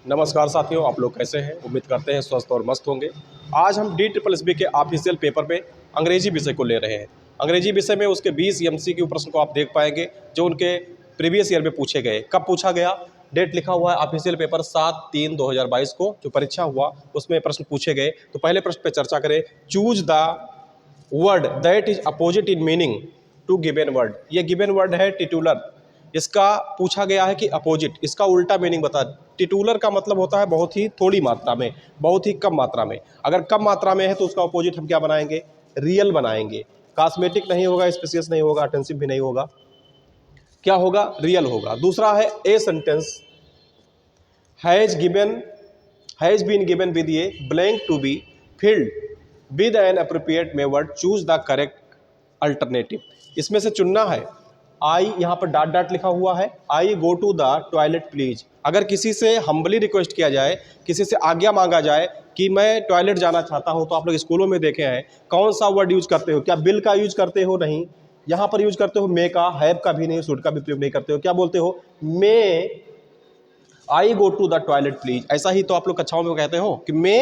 नमस्कार साथियों, आप लोग कैसे हैं? उम्मीद करते हैं स्वस्थ और मस्त होंगे। आज हम DSSB के ऑफिशियल पेपर में अंग्रेजी विषय को ले रहे हैं। अंग्रेजी विषय में उसके 20 MCQ प्रश्न को आप देख पाएंगे जो उनके प्रीवियस ईयर में पूछे गए। कब पूछा गया, डेट लिखा हुआ है ऑफिशियल पेपर 7/3/2022 को जो परीक्षा हुआ उसमें प्रश्न पूछे गए। तो पहले प्रश्न पर चर्चा करें। Choose the word that is opposite in meaning to given word. ये गिवन वर्ड है टिटुलर, इसका पूछा गया है कि अपोजिट, इसका उल्टा मीनिंग बता। टिटुलर का मतलब होता है बहुत ही थोड़ी मात्रा में, बहुत ही कम मात्रा में। अगर कम मात्रा में है तो उसका अपोजिट हम क्या बनाएंगे? रियल बनाएंगे। कॉस्मेटिक नहीं होगा, स्पेसियस नहीं होगा, अटेंसिव भी नहीं होगा, क्या होगा? रियल होगा। दूसरा है a sentence has been given with a blank to be filled with an appropriate में word, choose the correct alternative. इसमें से चुनना है। आई यहाँ पर डॉट डॉट लिखा हुआ है, I go to the toilet please. अगर किसी से हम्बली रिक्वेस्ट किया जाए, किसी से आज्ञा मांगा जाए कि मैं टॉयलेट जाना चाहता हूँ, तो आप लोग स्कूलों में देखे हैं कौन सा वर्ड यूज करते हो? क्या बिल का यूज करते हो? नहीं। यहाँ पर यूज करते हो मे का, हैव का भी नहीं, शुड का भी प्रयोग नहीं करते हो। क्या बोलते हो? May I go to the toilet please. ऐसा ही तो आप लोग कक्षाओं में कहते हो कि मे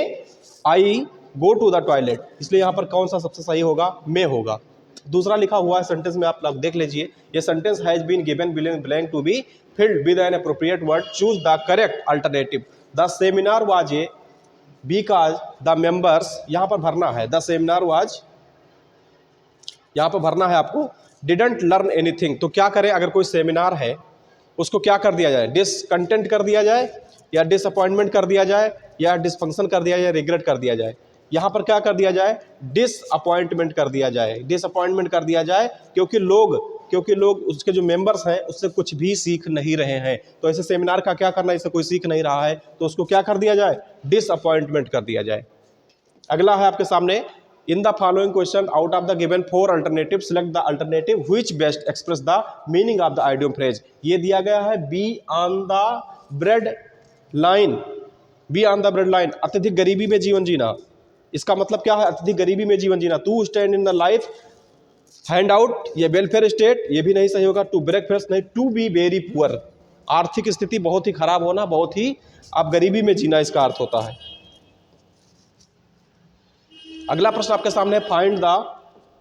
I go to the toilet. इसलिए यहाँ पर कौन सा सबसे सही होगा? मे होगा। दूसरा लिखा हुआ है सेंटेंस में, आप लोग देख लीजिए। ये sentence has been given blank to be filled with an appropriate word, choose the correct alternative. The seminar was a because the members, यहाँ पर भरना है। द सेमिनार वाज, यहाँ पर भरना है आपको डिडंट लर्न एनीथिंग। तो क्या करें? अगर कोई सेमिनार है उसको क्या कर दिया जाए? डिसकंटेंट कर दिया जाए, या डिसअपॉइंटमेंट कर दिया जाए, या डिसफंक्शन कर दिया जाए, रिग्रेट कर दिया जाए। यहाँ पर क्या कर दिया जाए? डिसअपॉइंटमेंट कर दिया जाए। डिसअपॉइंटमेंट कर दिया जाए क्योंकि लोग उसके जो मेंबर्स हैं उससे कुछ भी सीख नहीं रहे हैं। तो ऐसे सेमिनार का क्या करना, इससे कोई सीख नहीं रहा है तो उसको क्या कर दिया जाए? डिसअपॉइंटमेंट कर दिया जाए। अगला है आपके सामने, इन the following question out of the given 4 alternative select the alternative which best express the meaning of the idiom phrase. ये दिया गया है be on the bread line. Be on the bread line, अत्यधिक गरीबी में जीवन जीना। इसका मतलब क्या है? अत्यधिक गरीबी में जीवन जीना। To stand in the life hand out, ये वेलफेयर स्टेट, ये भी नहीं सही होगा। टू ब्रेक फास्ट नहीं, टू बी वेरी पुअर, आर्थिक स्थिति बहुत ही खराब होना, बहुत ही आप गरीबी में जीना, इसका अर्थ होता है। अगला प्रश्न आपके सामने है, find the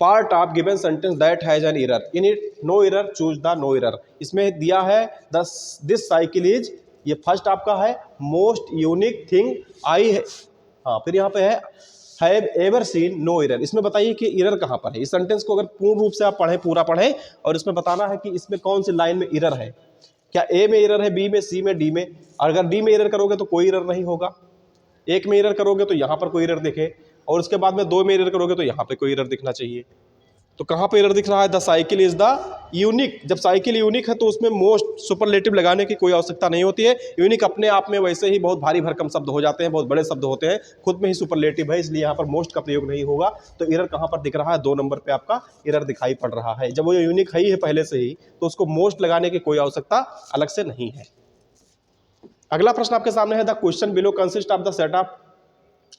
part of given sentence that has an error in it, no error, choose the no error. इसमें दिया है दिस साइकिल इज, ये फर्स्ट आपका है मोस्ट यूनिक थिंग आई है। हाँ, फिर यहाँ पे है have ever seen no error. इसमें बताइए कि एरर कहाँ पर है। इस सेंटेंस को अगर पूर्ण रूप से आप पढ़ें, पूरा पढ़ें, और इसमें बताना है कि इसमें कौन सी लाइन में एरर है। क्या ए में एरर है, बी में, सी में, डी में? अगर डी में एरर करोगे तो कोई एरर नहीं होगा। एक में एरर करोगे तो यहाँ पर कोई एरर दिखे, और उसके बाद में 2 में एरर करोगे तो यहाँ पे कोई एरर दिखना चाहिए। तो कहाँ पे एरर दिख रहा है? The cycle is the unique. जब साइकिल यूनिक है तो उसमें मोस्ट सुपरलेटिव लगाने की कोई आवश्यकता नहीं होती है। यूनिक अपने आप में वैसे ही बहुत भारी भरकम शब्द हो जाते हैं, बहुत बड़े शब्द होते हैं, खुद में ही सुपरलेटिव है, इसलिए यहाँ पर मोस्ट का प्रयोग नहीं होगा। तो एरर कहाँ पर दिख रहा है? 2 नंबर पे आपका एरर दिखाई पड़ रहा है। जब वो यूनिक है ही है पहले से ही, तो उसको मोस्ट लगाने की कोई आवश्यकता अलग से नहीं है। अगला प्रश्न आपके सामने है, the question below consist of the set of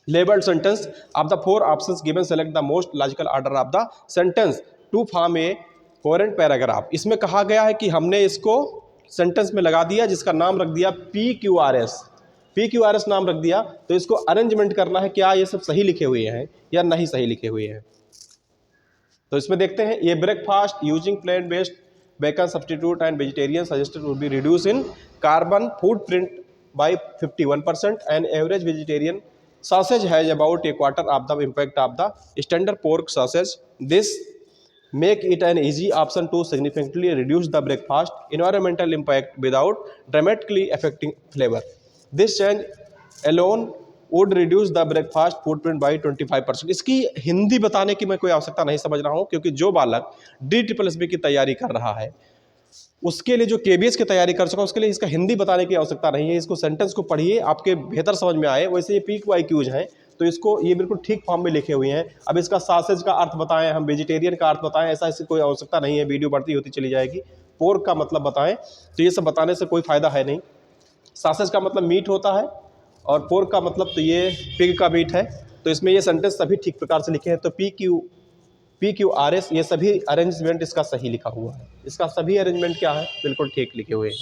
labeled sentence of the 4 options given, select the most logical order of the sentence to form a coherent paragraph। इसमें कहा गया है कि हमने इसको सेंटेंस में लगा दिया, जिसका नाम रख दिया PQRS। PQRS नाम रख दिया, तो इसको अरेंजमेंट करना है, क्या ये सब सही लिखे हुए हैं या नहीं सही लिखे हुए हैं। तो इसमें देखते हैं, ये breakfast using plant based bacon substitute and vegetarian suggested would be reduce in carbon footprint by 51% and average vegetarian sausage has about a quarter of the impact of the standard pork sausage. This make it an easy option to significantly reduce the breakfast environmental impact without dramatically affecting flavor. This change alone would reduce the breakfast footprint by 25%। इसकी हिंदी बताने की मैं कोई आवश्यकता नहीं समझ रहा हूँ, क्योंकि जो बालक DSSB की तैयारी कर रहा है उसके लिए, जो KBS की तैयारी कर चुका, उसके लिए इसका हिंदी बताने की आवश्यकता नहीं है। इसको सेंटेंस को पढ़िए, आपके बेहतर समझ में आए। वैसे ये PQIQs हैं, तो इसको ये बिल्कुल ठीक फॉर्म में लिखे हुए हैं। अब इसका सासेज का अर्थ बताएं, हम वेजिटेरियन का अर्थ बताएं, ऐसा इसकी कोई आवश्यकता नहीं है। वीडियो बढ़ती होती चली जाएगी। पोर्क का मतलब बताएं, तो ये सब बताने से कोई फायदा है नहीं। सासेज का मतलब मीट होता है, और पोर्क का मतलब तो ये पिग का मीट है। तो इसमें ये सेंटेंस सभी ठीक प्रकार से लिखे हैं। तो PQRS, ये सभी अरेंजमेंट इसका सही लिखा हुआ है। इसका सभी अरेंजमेंट क्या है? बिल्कुल ठीक लिखे हुए हैं।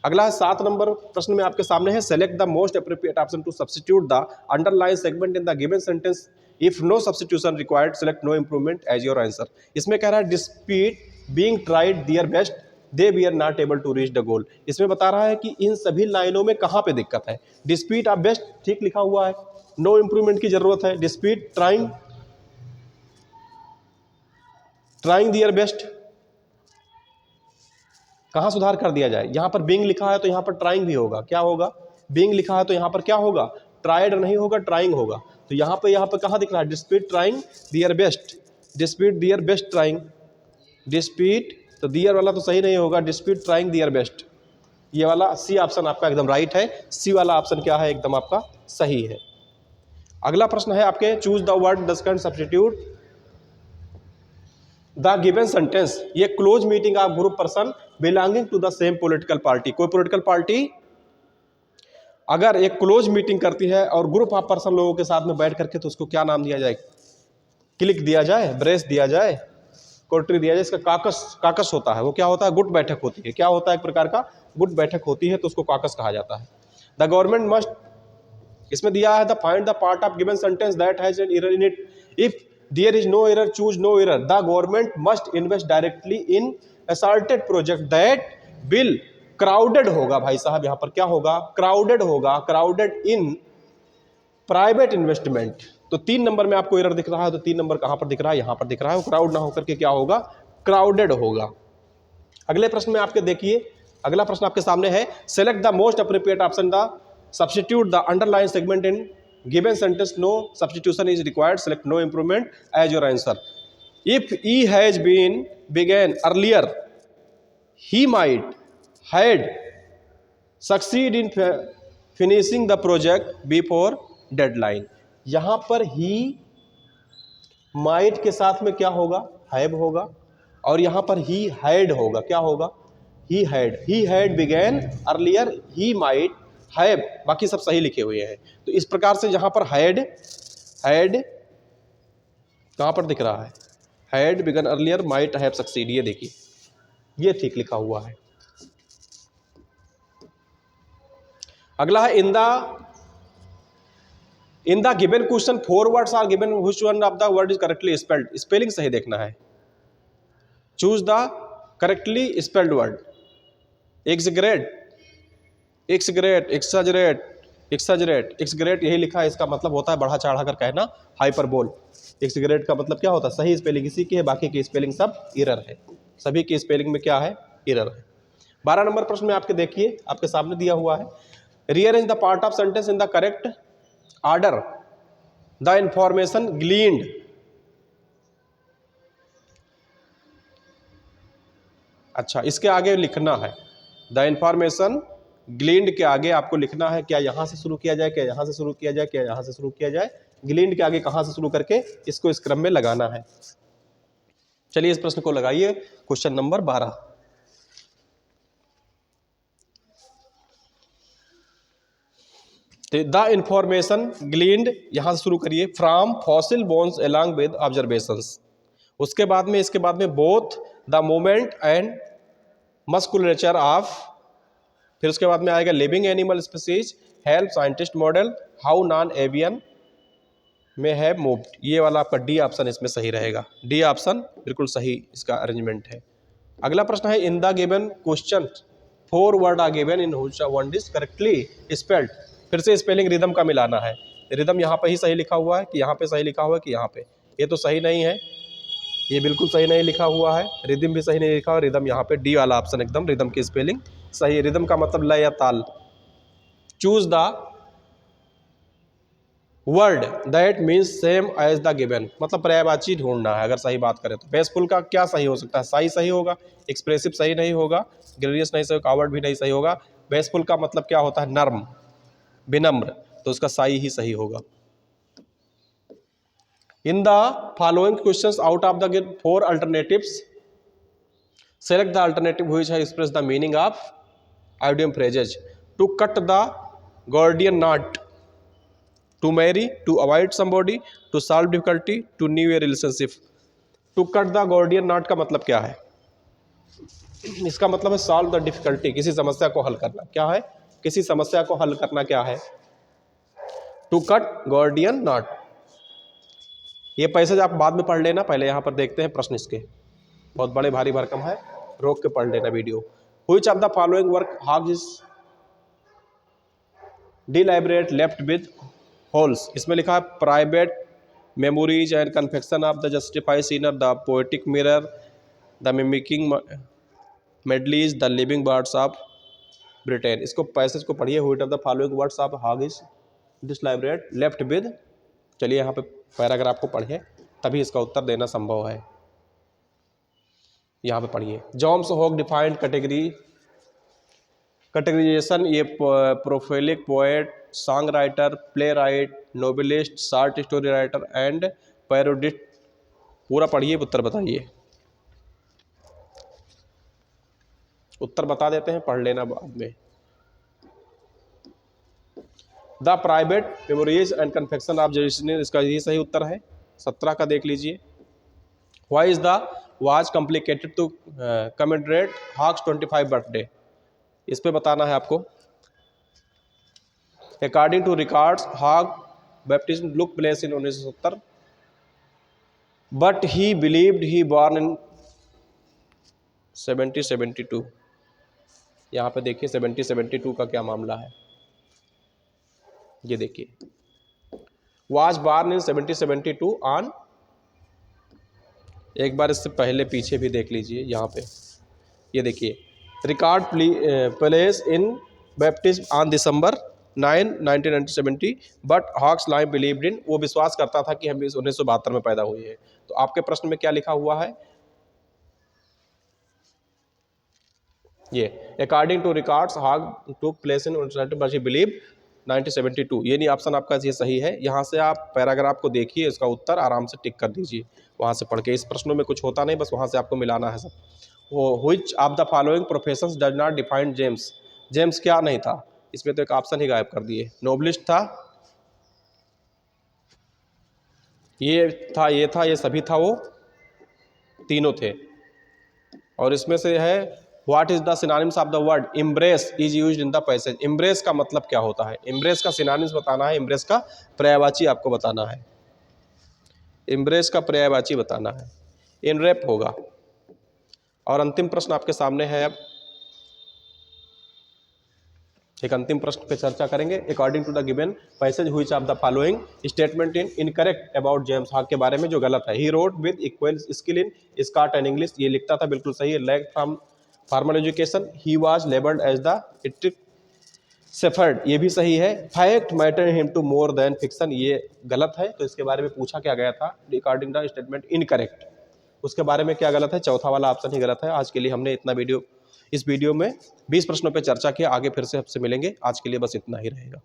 अगला है 7 नंबर प्रश्न में आपके सामने है, select the most appropriate option to substitute the underline segment in the given sentence, if no substitution required select no improvement as your answer. इसमें कह रहा है despite being tried their best they we are not able to reach the goal. इसमें बता रहा है कि इन सभी लाइनों में कहाँ पे दिक्कत है। डिस्पीट आप बेस्ट ठीक लिखा हुआ है, नो इंप्रूवमेंट की जरूरत है। डिस्पीट ट्राइंग देयर बेस्ट, कहाँ सुधार कर दिया जाए। यहां पर बीइंग लिखा है तो यहां पर ट्राइंग भी होगा, क्या होगा, बीइंग लिखा है तो यहां पर क्या होगा, ट्राइड नहीं होगा, ट्राइंग होगा। तो यहां पर कहाँ दिख रहा है, डिस्पीट ट्राइंग दियर बेस्ट, डिस्पीट दियर बेस्ट ट्राइंग, डिस्पीट तो दियर वाला तो सही नहीं होगा, डिस्पीट ट्राइंग दियर बेस्ट। ये वाला सी ऑप्शन आपका एकदम राइट है, सी वाला ऑप्शन क्या है, एकदम आपका सही है। अगला प्रश्न है आपके, choose the word that can substitute the given sentence. ये close meeting of group person belonging to the same political party. कोई पॉलिटिकल पार्टी अगर एक क्लोज मीटिंग करती है और ग्रुप ऑफ पर्सन लोगों के साथ में बैठ करके, तो उसको क्या नाम दिया जाए, क्लिक दिया जाए, ब्रेस दिया जाए, कोर्टरी दिया जाए। इसका काकस होता है, वो क्या होता है, गुट बैठक होती है। क्या होता है, एक प्रकार का गुट बैठक होती है, तो उसको काकस कहा जाता है। द गवर्नमेंट मस्ट, इसमें दिया है the find the part of given sentence that has an error in it, if there is no error choose no error. The government must invest directly in asserted project that will, crowded होगा भाई साहब, यहां पर क्या होगा, crowded होगा, crowded in private investment. तो 3 number में आपको एरर दिख रहा है, तो 3 नंबर कहां पर दिख रहा है, यहां पर दिख रहा है। क्राउड ना होकर के क्या होगा, क्राउडेड होगा। अगले प्रश्न में आपके देखिए, अगला प्रश्न आपके सामने है, select the most appropriate option the substitute the underline segment in given sentence, no substitution is required, select no improvement as your answer. If he has been began earlier he might had succeed in finishing the project before deadline. यहां पर he might के साथ में क्या होगा, have होगा, और यहां पर ही हैड होगा, क्या होगा, he had began earlier he might have, बाकी सब सही लिखे हुए हैं। तो इस प्रकार से यहां पर हैड कहां पर दिख रहा है, had begun earlier might have succeed, ये देखिए ये ठीक लिखा हुआ है। अगला है, in the given question 4 words are given, which one of the word is correctly spelled. Spelling सही देखना है, choose the correctly spelled word. Exaggerate, exaggerate यही लिखा है, इसका मतलब होता है बढ़ा चढ़ा कर कहना, हाइपरबोल। एक्सग्रेट का मतलब क्या होता है, सही स्पेलिंग इसी की है, बाकी की स्पेलिंग सब एरर है, सभी की स्पेलिंग में क्या है, एरर है। 12 नंबर प्रश्न में आपके देखिए, आपके सामने दिया हुआ है, rearrange the part of sentence in the correct order, the information gleaned. अच्छा, इसके आगे लिखना है, द इंफॉर्मेशन ग्लीन्ड के आगे आपको लिखना है, क्या यहां से शुरू किया जाए, क्या यहां से शुरू किया जाए, क्या यहां से शुरू किया जाए, ग्लीन्ड के आगे कहां से शुरू करके इसको इस क्रम में लगाना है। चलिए इस प्रश्न को लगाइए, क्वेश्चन नंबर 12। द इंफॉर्मेशन ग्लीन्ड यहां से शुरू करिए, from fossil bones along with observations. उसके बाद में, इसके बाद में both the movement and musculature of, फिर उसके बाद में आएगा living animal species, help scientist model, how non avian में हैव मूव्ड। ये वाला आपका डी ऑप्शन इसमें सही रहेगा, डी ऑप्शन बिल्कुल सही इसका अरेंजमेंट है। अगला प्रश्न है, in the given question 4 word are given in which one is correctly spelled. फिर से स्पेलिंग रिदम का मिलाना है, रिदम यहाँ पे ही सही लिखा हुआ है कि यहाँ पे सही लिखा हुआ है कि यहाँ पे, ये तो सही नहीं है, ये बिल्कुल सही नहीं लिखा हुआ है, रिदम भी सही नहीं लिखा हुआ, रिदम यहाँ पे डी वाला ऑप्शन एकदम रिदम की स्पेलिंग सही है। रिदम का मतलब लय या ताल। Choose the word that means same as the given, मतलब पर्यायवाची ढूंढना है। अगर सही बात करें तो बेसफुल का क्या सही हो सकता है, साई सही होगा, एक्सप्रेसिव सही नहीं होगा, ग्रेडियस नहीं सही होगा, कावर्ड भी नहीं सही होगा। बेसफुल का मतलब क्या होता है, नर्म, विनम्र, तो उसका साई ही सही होगा। In the following questions out of the 4 alternatives, select the alternative which has express the meaning of idiom phrases. To cut the Gordian knot, to marry, to avoid somebody, to solve difficulty, to new a relationship. To cut the Gordian knot का मतलब क्या है, इसका मतलब है solve the difficulty, किसी समस्या को हल करना। क्या है? किसी समस्या को हल करना क्या है? To cut Gordian knot. ये पैसेज आप बाद में पढ़ लेना, पहले यहाँ पर देखते हैं प्रश्न इसके, बहुत बड़े भारी भरकम है, रोक के पढ़ लेना video. Which of the following work Hogg is deliberate left with holes. इसमें लिखा है private memories and confection of the justified sinner, the poetic mirror, the mimicking medleys, the living birds of Britain. इसको passage को पढ़िए। Which of the following words of Hogg is deliberate left with. चलिए यहाँ पे paragraph को पढ़िए, तभी इसका उत्तर देना संभव है। यहाँ पे पढ़िए। जॉन्स हॉग डिफाइंड कैटेगराइजेशन, ये prolific poet, songwriter, playwright, novelist, short story writer and parodist. पूरा पढ़िए, उत्तर बताइए। उत्तर बता देते हैं, पढ़ लेना बाद में। The private memories and confection of justify, इसका ये सही उत्तर है। 17 का देख लीजिए। Why is the was complicated to commemorate Hogg's 25 birthday. इस पे बताना है आपको। According to records Hogg baptism look place in 1970, but he believed he born in 1772। यहाँ पे देखिए 1772 का क्या मामला है, ये देखिए। वाज बॉर्न इन 1772 ऑन, एक बार इससे पहले पीछे भी देख लीजिए। यहाँ पे ये देखिए, record place in baptism on December 9, 1970, but hogs life believed in, वो विश्वास करता था कि हम 1972 में पैदा हुए हैं। तो आपके प्रश्न में क्या लिखा हुआ है? ये according to records Hogg took place in 1970 but he believe 1972। ये नहीं, ऑप्शन आपका ये सही है। यहाँ से आप पैराग्राफ को देखिए, इसका उत्तर आराम से टिक कर दीजिए वहाँ से पढ़ के। इस प्रश्नों में कुछ होता नहीं, बस वहाँ से आपको मिलाना है सब। Which of the following professions does not define James. James क्या नहीं था? इसमें तो एक ऑप्शन ही गायब कर दिए। नोबलिस्ट था, ये था, ये था, ये सभी था, वो तीनों थे। और इसमें से है what is the synonyms of the word embrace is used in the passage. Embrace का मतलब क्या होता है? एम्ब्रेस का सिनोनिम्स बताना है, एम्ब्रेस का पर्यायवाची आपको बताना है। एम्ब्रेस का पर्यायवाची बताना है, एनरेप होगा। और अंतिम प्रश्न आपके सामने है। अब एक अंतिम प्रश्न पे चर्चा करेंगे। According to the given passage which of the following statement in incorrect about James Hogg के बारे में जो गलत है। He wrote with equal skill in Scot and English, ये लिखता था, बिल्कुल सही है। Lack from formal education, he was labelled as the Ettrick shepherd, ये भी सही है। Fact matter him to more than fiction, ये गलत है। तो इसके बारे में पूछा क्या गया था? अकॉर्डिंग द स्टेटमेंट इनकरेक्ट, उसके बारे में क्या गलत है? चौथा वाला ऑप्शन ही गलत है। आज के लिए हमने इतना इस वीडियो में 20 प्रश्नों पर चर्चा किया। आगे फिर से आपसे मिलेंगे, आज के लिए बस इतना ही रहेगा।